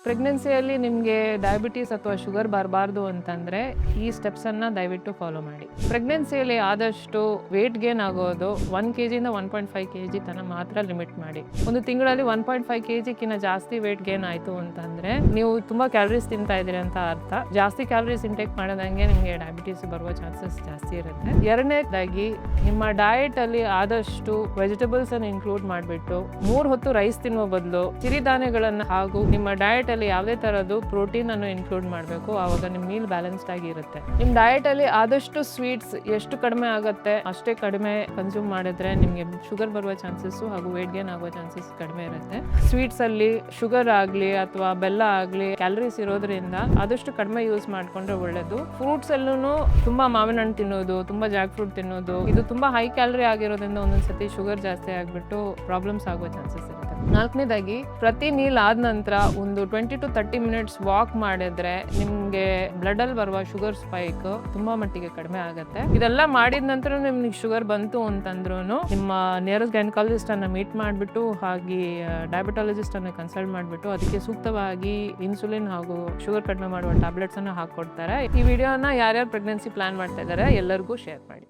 ಪ್ರೆಗ್ನೆನ್ಸಿಯಲ್ಲಿ ನಿಮಗೆ ಡಯಾಬಿಟೀಸ್ ಅಥವಾ ಶುಗರ್ ಬರಬಾರ್ದು ಅಂತಂದರೆ ಈ ಸ್ಟೆಪ್ಸನ್ನು ದಯವಿಟ್ಟು ಫಾಲೋ ಮಾಡಿ. ಪ್ರೆಗ್ನೆನ್ಸಿಯಲ್ಲಿ ಆದಷ್ಟು ವೇಟ್ ಗೇನ್ ಆಗೋದು 1 kg 1.5 kg ತನಕ ಮಾತ್ರ ಲಿಮಿಟ್ ಮಾಡಿ. ಒಂದು ತಿಂಗಳಲ್ಲಿ 1.5 kgಕ್ಕಿಂತ ಜಾಸ್ತಿ ವೇಟ್ ಗೇನ್ ಆಯಿತು ಅಂತಂದರೆ ನೀವು ತುಂಬ ಕ್ಯಾಲರೀಸ್ ತಿಂತಾ ಇದ್ದೀರಿ ಅಂತ ಅರ್ಥ. ಜಾಸ್ತಿ ಕ್ಯಾಲರೀಸ್ ಇಂಟೇಕ್ ಮಾಡೋದಂಗೆ ನಿಮಗೆ ಡಯಾಬಿಟೀಸ್ ಬರುವ ಚಾನ್ಸಸ್ ಜಾಸ್ತಿ ಇರುತ್ತೆ. ಎರಡನೇದಾಗಿ ನಿಮ್ಮ ಡಯಟಲ್ಲಿ ಆದಷ್ಟು ವೆಜಿಟೇಬಲ್ಸನ್ನು ಇನ್ಕ್ಲೂಡ್ ಮಾಡಿಬಿಟ್ಟು 3 ಹೊತ್ತು ರೈಸ್ ತಿನ್ನುವ ಬದಲು ಸಿರಿಧಾನ್ಯಗಳನ್ನು ಹಾಗೂ ನಿಮ್ಮ ಡಯಟ್ ಅಲ್ಲಿ ಯಾವುದೇ ತರದ್ದು ಪ್ರೋಟೀನ್ ಅನ್ನು ಇನ್ಕ್ಲೂಡ್ ಮಾಡಬೇಕು. ಆವಾಗ ನಿಮ್ಮ ಮೀಲ್ ಬ್ಯಾಲೆನ್ಸ್ಡ್ ಆಗಿ ಇರುತ್ತೆ. ನಿಮ್ಮ ಡಯಟ್ ಅಲ್ಲಿ ಆದಷ್ಟು ಸ್ವೀಟ್ಸ್ ಎಷ್ಟು ಕಡಿಮೆ ಆಗುತ್ತೆ ಅಷ್ಟೇ ಕಡಿಮೆ ಕನ್ಸ್ಯೂಮ್ ಮಾಡಿದ್ರೆ ನಿಮಗೆ ಶುಗರ್ ಬರುವ ಚಾನ್ಸಸ್ ಹಾಗೂ ವೇಟ್ ಗೇನ್ ಆಗೋ ಚಾನ್ಸಸ್ ಕಡಿಮೆ ಇರುತ್ತೆ. ಸ್ವೀಟ್ಸ್ ಅಲ್ಲಿ ಶುಗರ್ ಆಗಲಿ ಅಥವಾ ಬೆಲ್ಲ ಆಗಲಿ ಕ್ಯಾಲರೀಸ್ ಇರೋದ್ರಿಂದ ಆದಷ್ಟು ಕಡಿಮೆ ಯೂಸ್ ಮಾಡ್ಕೊಂಡ್ರೆ ಒಳ್ಳೇದು. ಫ್ರೂಟ್ಸ್ ಅಲ್ಲೂ ತುಂಬಾ ಮಾವಿನ ಹಣ್ಣು ತಿನ್ನೋದು, ತುಂಬಾ ಜಾಕ್ ಫ್ರೂಟ್ ತಿನ್ನೋದು, ಇದು ತುಂಬಾ ಹೈ ಕ್ಯಾಲರಿ ಆಗಿರೋದ್ರಿಂದ ಒಂದೊಂದ್ಸತಿ ಶುಗರ್ ಜಾಸ್ತಿ ಆಗಿಬಿಟ್ಟು ಪ್ರಾಬ್ಲಮ್ಸ್ ಆಗೋ ಚಾನ್ಸಸ್ ಇರುತ್ತೆ. ನಾಲ್ಕನೇದಾಗಿ ಪ್ರತಿ ಮೀಲ್ ಆದ ನಂತರ ಒಂದು 20 to 30 ಮಿನಿಟ್ಸ್ ವಾಕ್ ಮಾಡಿದ್ರೆ ನಿಮಗೆ ಬ್ಲಡ್ ಅಲ್ಲಿ ಬರುವ ಶುಗರ್ ಸ್ಪೈಕ್ ತುಂಬಾ ಮಟ್ಟಿಗೆ ಕಡಿಮೆ ಆಗುತ್ತೆ. ಇದೆಲ್ಲ ಮಾಡಿದ ನಂತರ ನಿಮ್ಗೆ ಶುಗರ್ ಬಂತು ಅಂತಂದ್ರೂ ನಿಮ್ಮ ನಿಯರೆಸ್ಟ್ ಗೈನಕಾಲಜಿಸ್ಟ್ ಅನ್ನ ಮೀಟ್ ಮಾಡಿಬಿಟ್ಟು ಹಾಗೆ ಡಯಾಬಿಟಾಲಜಿಸ್ಟ್ ಅನ್ನ ಕನ್ಸಲ್ಟ್ ಮಾಡಿಬಿಟ್ಟು ಅದಕ್ಕೆ ಸೂಕ್ತವಾಗಿ ಇನ್ಸುಲಿನ್ ಹಾಗೂ ಶುಗರ್ ಕಡಿಮೆ ಮಾಡುವ ಟ್ಯಾಬ್ಲೆಟ್ಸ್ ಅನ್ನ ಹಾಕೊಡ್ತಾರೆ. ಈ ವಿಡಿಯೋನ ಯಾರ್ಯಾರು ಪ್ರೆಗ್ನೆನ್ಸಿ ಪ್ಲಾನ್ ಮಾಡ್ತಾ ಇದ್ದಾರೆ ಎಲ್ಲರಿಗೂ ಶೇರ್ ಮಾಡಿ.